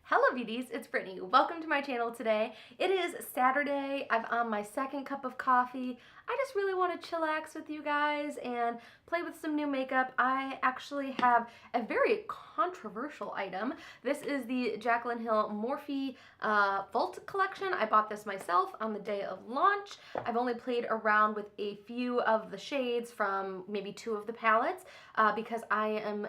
Hello beauties, it's Brittany. Welcome to my channel today. It is Saturday. I'm on my second cup of coffee. I just really want to chillax with you guys and play with some new makeup. I actually have a very controversial item. This is the Jaclyn Hill Morphe Vault collection. I bought this myself on the day of launch. I've only played around with a few of the shades from maybe two of the palettes because I am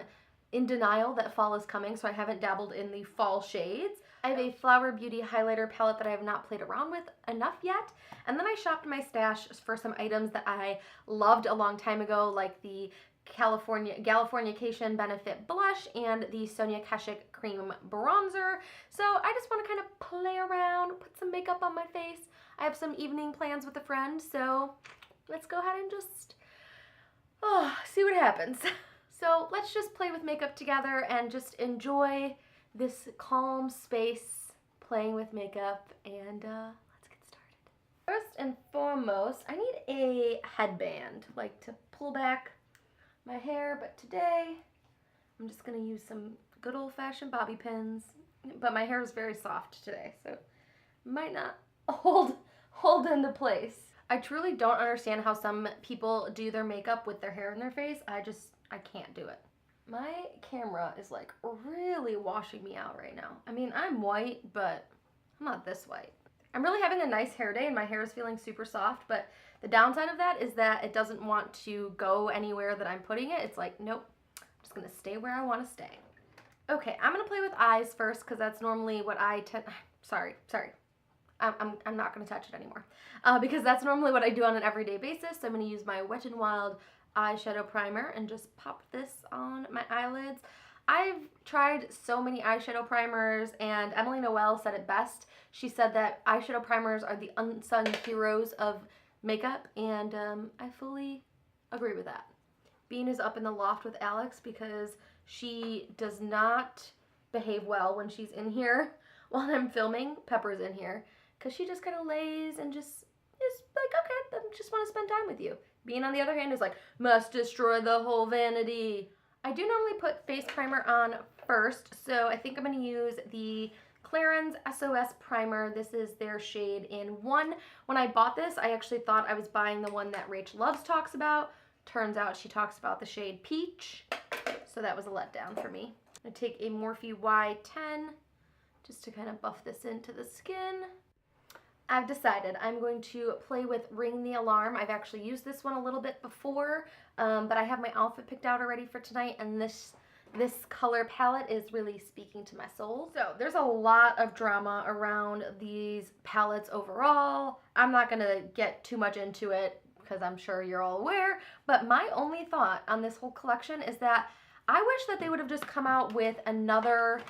in denial that fall is coming, so I haven't dabbled in the fall shades. I have a Flower Beauty highlighter palette that I have not played around with enough yet, and then I shopped my stash for some items that I loved a long time ago, like the Californication Benefit Blush and the Sonia Kashuk Cream Bronzer. So I just want to kind of play around, put some makeup on my face. I have some evening plans with a friend, so let's go ahead and just see what happens. So let's just play with makeup together and just enjoy this calm space playing with makeup, and let's get started. First and foremost, I need a headband, like to pull back my hair, but today I'm just gonna use some good old-fashioned bobby pins, but my hair is very soft today, so it might not hold into place. I truly don't understand how some people do their makeup with their hair in their face. I can't do it. My camera is like really washing me out right now. I mean, I'm white, but I'm not this white. I'm really having a nice hair day and my hair is feeling super soft, but the downside of that is that it doesn't want to go anywhere that I'm putting it. It's like, nope, I'm just gonna stay where I wanna stay. Okay, I'm gonna play with eyes first because that's normally what I tend, sorry. I'm not gonna touch it anymore because that's normally what I do on an everyday basis. So I'm gonna use my Wet n Wild eyeshadow primer and just pop this on my eyelids. I've tried so many eyeshadow primers, and Emily Noel said it best. She said that eyeshadow primers are the unsung heroes of makeup, and I fully agree with that. Bean is up in the loft with Alex because she does not behave well when she's in here while I'm filming. Pepper's in here because she just kind of lays and just is like, okay, I just want to spend time with you. Bean, on the other hand, is like, must destroy the whole vanity. I do normally put face primer on first, so I think I'm going to use the Clarins SOS primer. This is their shade in 1. When I bought this, I actually thought I was buying the one that Rach Loves talks about. Turns out she talks about the shade Peach, so that was a letdown for me. I'm going to take a Morphe Y10 just to kind of buff this into the skin. I've decided I'm going to play with Ring the Alarm. I've actually used this one a little bit before, but I have my outfit picked out already for tonight, and this color palette is really speaking to my soul. So there's a lot of drama around these palettes overall. I'm not going to get too much into it because I'm sure you're all aware, but my only thought on this whole collection is that I wish that they would have just come out with another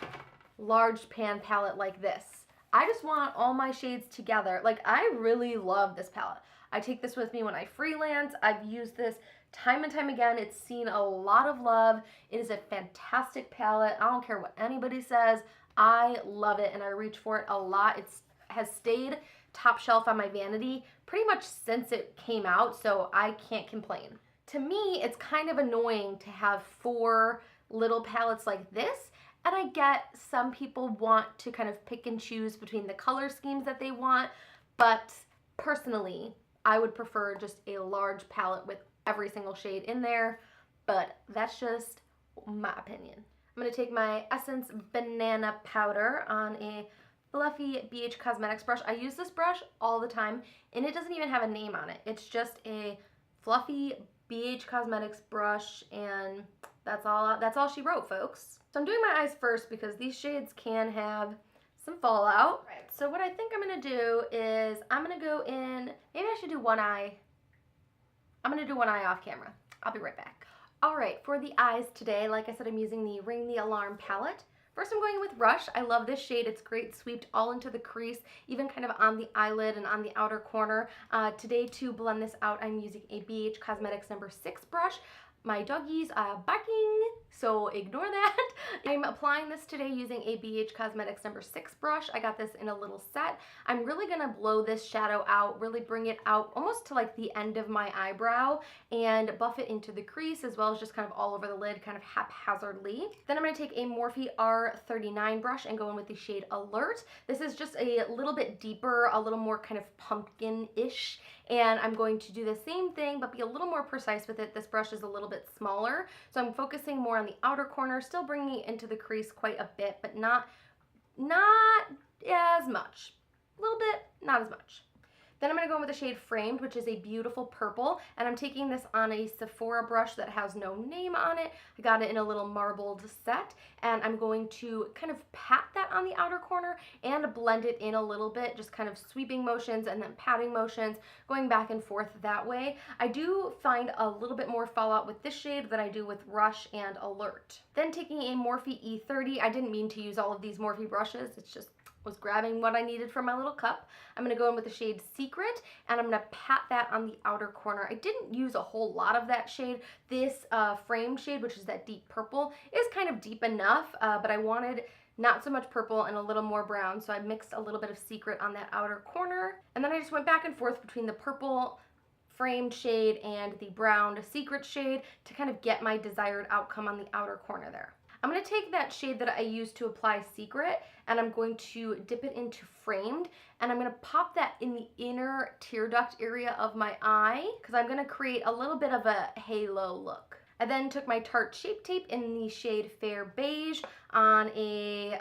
large pan palette like this. I just want all my shades together. Like, I really love this palette. I take this with me when I freelance. I've used this time and time again. It's seen a lot of love. It is a fantastic palette. I don't care what anybody says. I love it and I reach for it a lot. It has stayed top shelf on my vanity pretty much since it came out, so I can't complain. To me, it's kind of annoying to have 4 little palettes like this. And I get some people want to kind of pick and choose between the color schemes that they want, but personally, I would prefer just a large palette with every single shade in there, but that's just my opinion. I'm going to take my Essence Banana Powder on a fluffy BH Cosmetics brush. I use this brush all the time, and it doesn't even have a name on it. It's just a fluffy BH Cosmetics brush, and that's all she wrote, folks. So I'm doing my eyes first because these shades can have some fallout. Right. So what I think I'm going to do is I'm going to go in, maybe I should do one eye. I'm going to do one eye off camera. I'll be right back. All right, for the eyes today, like I said, I'm using the Ring the Alarm palette. First, I'm going in with Rush. I love this shade. It's great, swept all into the crease, even kind of on the eyelid and on the outer corner. Today, to blend this out, I'm using a BH Cosmetics number 6 brush. My doggies are barking, so ignore that. I'm applying this today using a BH Cosmetics number 6 brush. I got this in a little set. I'm really gonna blow this shadow out, really bring it out almost to like the end of my eyebrow and buff it into the crease as well as just kind of all over the lid, kind of haphazardly. Then I'm gonna take a Morphe R39 brush and go in with the shade Alert. This is just a little bit deeper, a little more kind of pumpkin-ish, and I'm going to do the same thing but be a little more precise with it. This brush is a little bit smaller, so I'm focusing more on the outer corner, still bringing it into the crease quite a bit, but not as much. A little bit, not as much. Then I'm going to go in with the shade Framed, which is a beautiful purple, and I'm taking this on a Sephora brush that has no name on it. I got it in a little marbled set, and I'm going to kind of pat that on the outer corner and blend it in a little bit, just kind of sweeping motions and then patting motions, going back and forth that way. I do find a little bit more fallout with this shade than I do with Rush and Alert. Then taking a Morphe E30, I didn't mean to use all of these Morphe brushes, it's just was grabbing what I needed from my little cup. I'm going to go in with the shade Secret, and I'm going to pat that on the outer corner. I didn't use a whole lot of that shade. This Framed shade, which is that deep purple, is kind of deep enough, but I wanted not so much purple and a little more brown, so I mixed a little bit of Secret on that outer corner. And then I just went back and forth between the purple Framed shade and the brown Secret shade to kind of get my desired outcome on the outer corner there. I'm going to take that shade that I used to apply Secret, and I'm going to dip it into Framed, and I'm going to pop that in the inner tear duct area of my eye because I'm going to create a little bit of a halo look. I then took my Tarte Shape Tape in the shade Fair Beige on a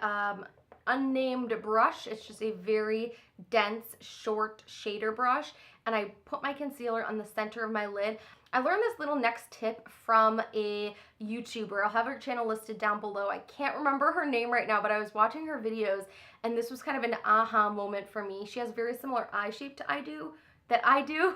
unnamed brush. It's just a very dense, short shader brush, and I put my concealer on the center of my lid. I learned this little next tip from a YouTuber. I'll have her channel listed down below. I can't remember her name right now, but I was watching her videos, and this was kind of an aha moment for me. She has very similar eye shape to I do,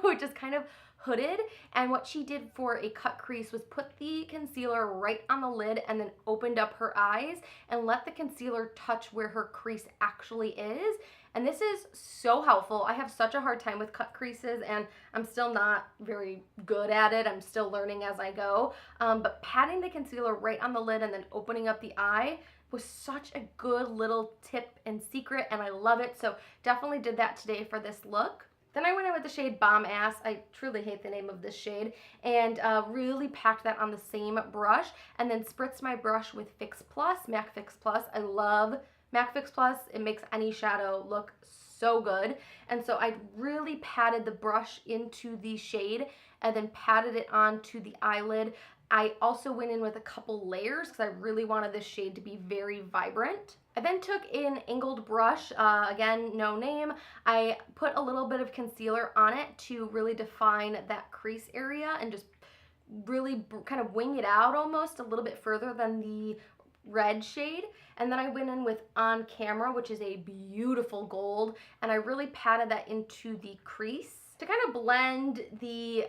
which is kind of hooded, and what she did for a cut crease was put the concealer right on the lid and then opened up her eyes and let the concealer touch where her crease actually is. And this is so helpful. I have such a hard time with cut creases, and I'm still not very good at it. I'm still learning as I go. But patting the concealer right on the lid and then opening up the eye was such a good little tip and secret, and I love it. So definitely did that today for this look. Then I went in with the shade Bomb Ass. I truly hate the name of this shade. And really packed that on the same brush, and then spritzed my brush with Fix Plus, MAC Fix Plus. I love MAC Fix Plus. It makes any shadow look so good. And so I really patted the brush into the shade and then patted it onto the eyelid. I also went in with a couple layers because I really wanted this shade to be very vibrant. I then took an angled brush, again, no name. I put a little bit of concealer on it to really define that crease area and just really kind of wing it out almost a little bit further than the red shade. And then I went in with On Camera, which is a beautiful gold, and I really patted that into the crease. To kind of blend the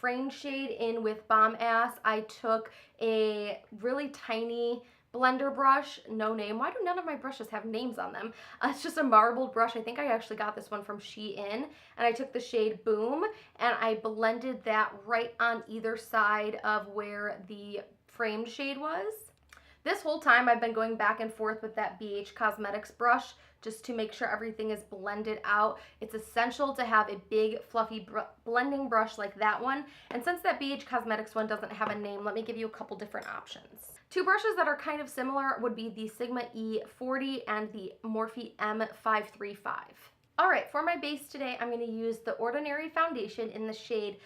Framed shade in with Bomb Ass, I took a really tiny blender brush, no name. Why do none of my brushes have names on them? It's just a marbled brush. I think I actually got this one from Shein, and I took the shade Boom, and I blended that right on either side of where the Framed shade was. This whole time I've been going back and forth with that BH Cosmetics brush just to make sure everything is blended out. It's essential to have a big fluffy blending brush like that one. And since that BH Cosmetics one doesn't have a name, let me give you a couple different options. Two brushes that are kind of similar would be the Sigma E40 and the Morphe M535. All right, for my base today, I'm going to use the Ordinary Foundation in the shade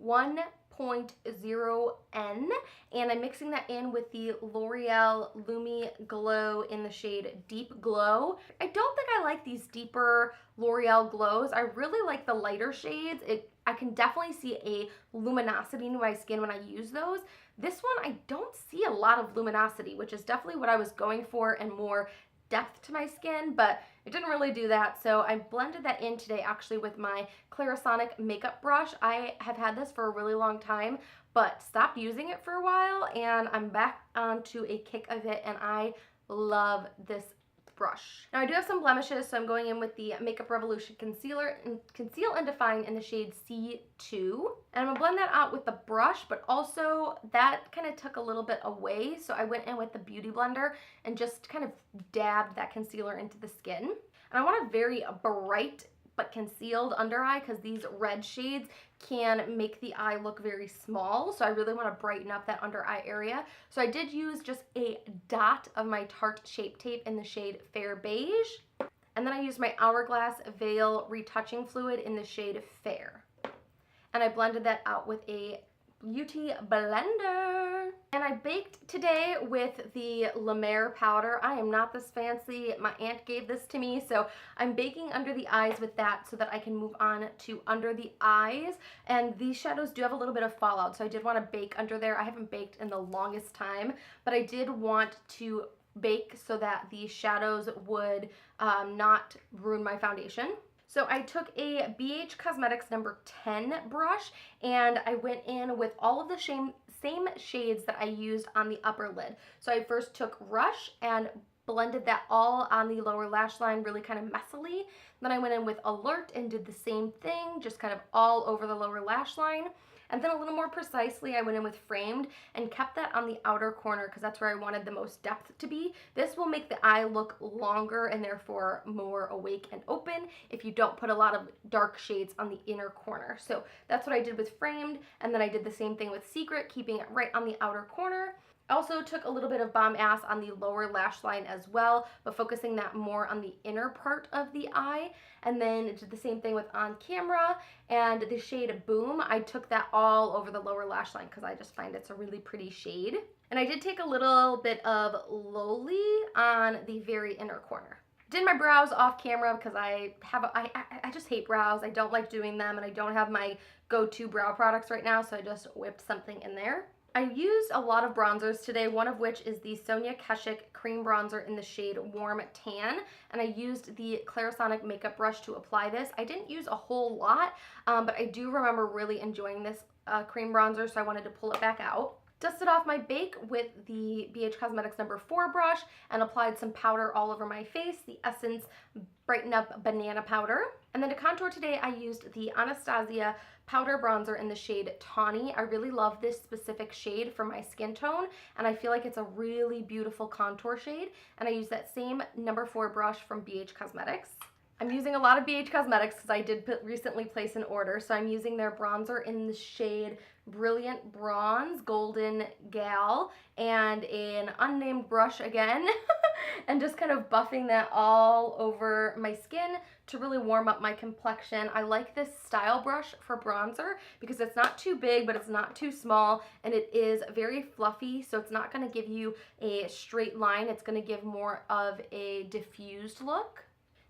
1.0N, and I'm mixing that in with the L'Oreal Lumi Glow in the shade Deep Glow. I don't think I like these deeper L'Oreal glows. I really like the lighter shades. I can definitely see a luminosity in my skin when I use those. This one, I don't see a lot of luminosity, which is definitely what I was going for, and more depth to my skin, but it didn't really do that. So I blended that in today actually with my Clarisonic makeup brush. I have had this for a really long time, but stopped using it for a while, and I'm back onto a kick of it, and I love this brush. Now I do have some blemishes, so I'm going in with the Makeup Revolution Concealer and Conceal and Define in the shade C2. And I'm gonna blend that out with the brush, but also that kind of took a little bit away, so I went in with the Beauty Blender and just kind of dabbed that concealer into the skin. And I want a very bright but concealed under eye because these red shades can make the eye look very small, so I really want to brighten up that under eye area. So I did use just a dot of my Tarte Shape Tape in the shade Fair Beige, and then I used my Hourglass Veil Retouching Fluid in the shade Fair, and I blended that out with a beauty blender. And I baked today with the La Mer powder. I am not this fancy. My aunt gave this to me, so I'm baking under the eyes with that so that I can move on to under the eyes. And these shadows do have a little bit of fallout, so I did want to bake under there. I haven't baked in the longest time, but I did want to bake so that the shadows would not ruin my foundation. So I took a BH Cosmetics number 10 brush and I went in with all of the same shades that I used on the upper lid. So I first took Rush and blended that all on the lower lash line really kind of messily. Then I went in with Alert and did the same thing, just kind of all over the lower lash line. And then a little more precisely, I went in with Framed and kept that on the outer corner because that's where I wanted the most depth to be. This will make the eye look longer and therefore more awake and open if you don't put a lot of dark shades on the inner corner. So that's what I did with Framed, and then I did the same thing with Secret, keeping it right on the outer corner. I also took a little bit of Bomb Ass on the lower lash line as well, but focusing that more on the inner part of the eye. And then did the same thing with On Camera and the shade Boom. I took that all over the lower lash line because I just find it's a really pretty shade. And I did take a little bit of Lilly on the very inner corner. Did my brows off camera because I just hate brows. I don't like doing them, and I don't have my go-to brow products right now, so I just whipped something in there. I used a lot of bronzers today, one of which is the Sonia Kashuk cream bronzer in the shade Warm Tan, and I used the Clarisonic makeup brush to apply this. I didn't use a whole lot, but I do remember really enjoying this cream bronzer, so I wanted to pull it back out. Dusted off my bake with the BH Cosmetics number 4 brush and applied some powder all over my face, the Essence Brighten Up Banana Powder. And then to contour today, I used the Anastasia powder bronzer in the shade Tawny. I really love this specific shade for my skin tone, and I feel like it's a really beautiful contour shade. And I used that same number 4 brush from BH Cosmetics. I'm using a lot of BH Cosmetics because I did recently place an order, so I'm using their bronzer in the shade Brilliant Bronze, Golden Gal, and an unnamed brush again, and just kind of buffing that all over my skin to really warm up my complexion. I like this style brush for bronzer because it's not too big, but it's not too small, and it is very fluffy, so it's not going to give you a straight line. It's going to give more of a diffused look.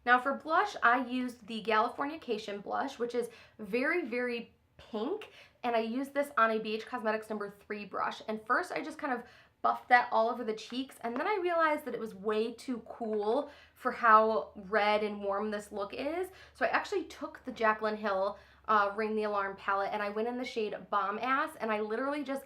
Now for blush, I used the Californication blush, which is very, very pink, and I used this on a BH Cosmetics number 3 brush. And first I just kind of buffed that all over the cheeks, and then I realized that it was way too cool for how red and warm this look is. So I actually took the Jaclyn Hill Ring the Alarm palette and I went in the shade Bomb Ass, and I literally just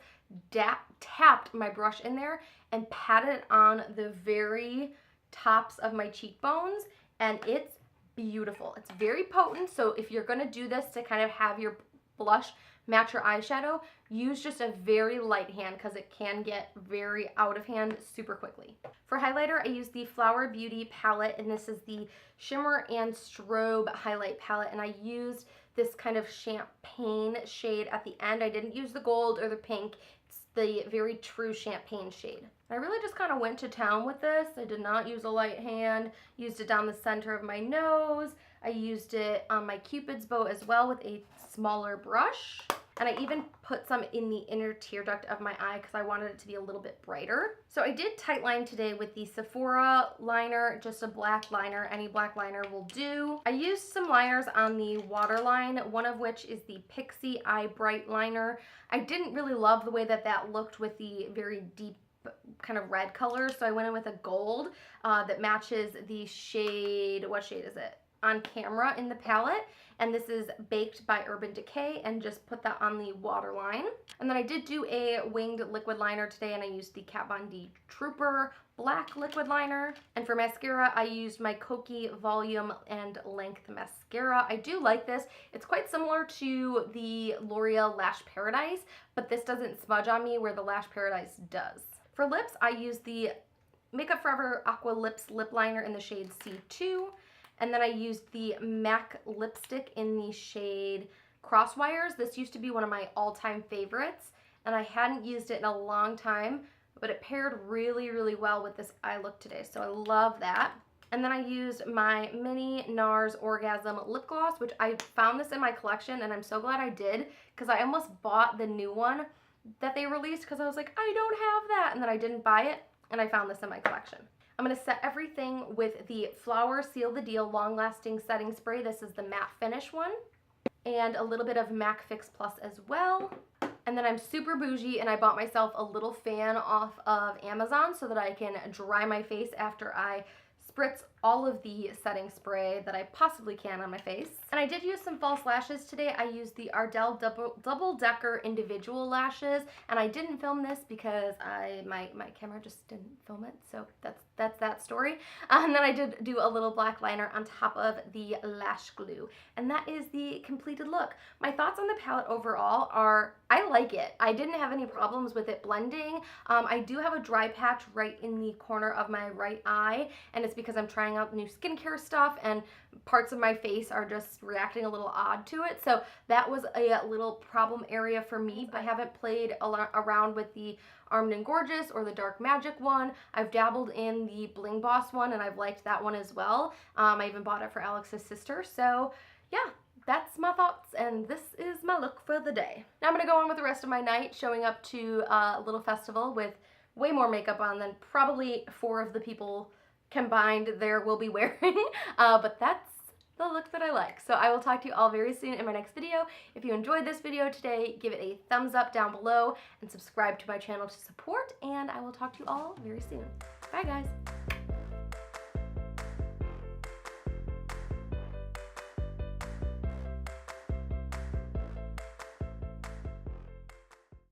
tapped my brush in there and patted it on the very tops of my cheekbones, and it's beautiful. It's very potent, so if you're going to do this to kind of have your blush match your eyeshadow, use just a very light hand because it can get very out of hand super quickly. For highlighter, I used the Flower Beauty palette, and this is the Shimmer and Strobe highlight palette, and I used this kind of champagne shade at the end. I didn't use the gold or the pink. It's the very true champagne shade. I really just kind of went to town with this. I did not use a light hand. Used it down the center of my nose. I used it on my Cupid's bow as well with a smaller brush. And I even put some in the inner tear duct of my eye because I wanted it to be a little bit brighter. So I did tightline today with the Sephora liner, just a black liner. Any black liner will do. I used some liners on the waterline, one of which is the Pixie Eye Bright liner. I didn't really love the way that that looked with the very deep kind of red color, so I went in with a gold that matches the shade, what shade is it? On Camera in the palette, and this is Baked by Urban Decay, and just put that on the waterline. And then I did do a winged liquid liner today, and I used the Kat Von D Trooper black liquid liner. And for mascara, I used my Kokie Volume and Length Mascara. I do like this. It's quite similar to the L'Oreal Lash Paradise, but this doesn't smudge on me where the Lash Paradise does. For lips, I used the Makeup Forever Aqua Lips Lip Liner in the shade C2. And then I used the MAC lipstick in the shade Crosswires. This used to be one of my all-time favorites, and I hadn't used it in a long time, but it paired really, really well with this eye look today, so I love that. And then I used my mini NARS Orgasm lip gloss, which I found this in my collection, and I'm so glad I did, because I almost bought the new one that they released, because I was like, I don't have that, and then I didn't buy it, and I found this in my collection. I'm going to set everything with the Flower Seal the Deal Long Lasting Setting Spray. This is the matte finish one, and a little bit of MAC Fix Plus as well. And then I'm super bougie and I bought myself a little fan off of Amazon so that I can dry my face after I spritz all of the setting spray that I possibly can on my face. And I did use some false lashes today. I used the Ardell Double Decker Individual Lashes, and I didn't film this because my camera just didn't film it, so that's that story. And then I did do a little black liner on top of the lash glue, and that is the completed look. My thoughts on the palette overall are, I like it. I didn't have any problems with it blending. I do have a dry patch right in the corner of my right eye, and it's because I'm trying out new skincare stuff and parts of my face are just reacting a little odd to it. So that was a little problem area for me. I haven't played around with the Armed & Gorgeous or the Dark Magic one. I've dabbled in the Bling Boss one and I've liked that one as well. I even bought it for Alex's sister. So yeah, that's my thoughts, and this is my look for the day. Now I'm going to go on with the rest of my night, showing up to a little festival with way more makeup on than probably 4 of the people combined there will be wearing, but that's the look that I like. So I will talk to you all very soon in my next video. If you enjoyed this video today, give it a thumbs up down below and subscribe to my channel to support, and I will talk to you all very soon. Bye guys.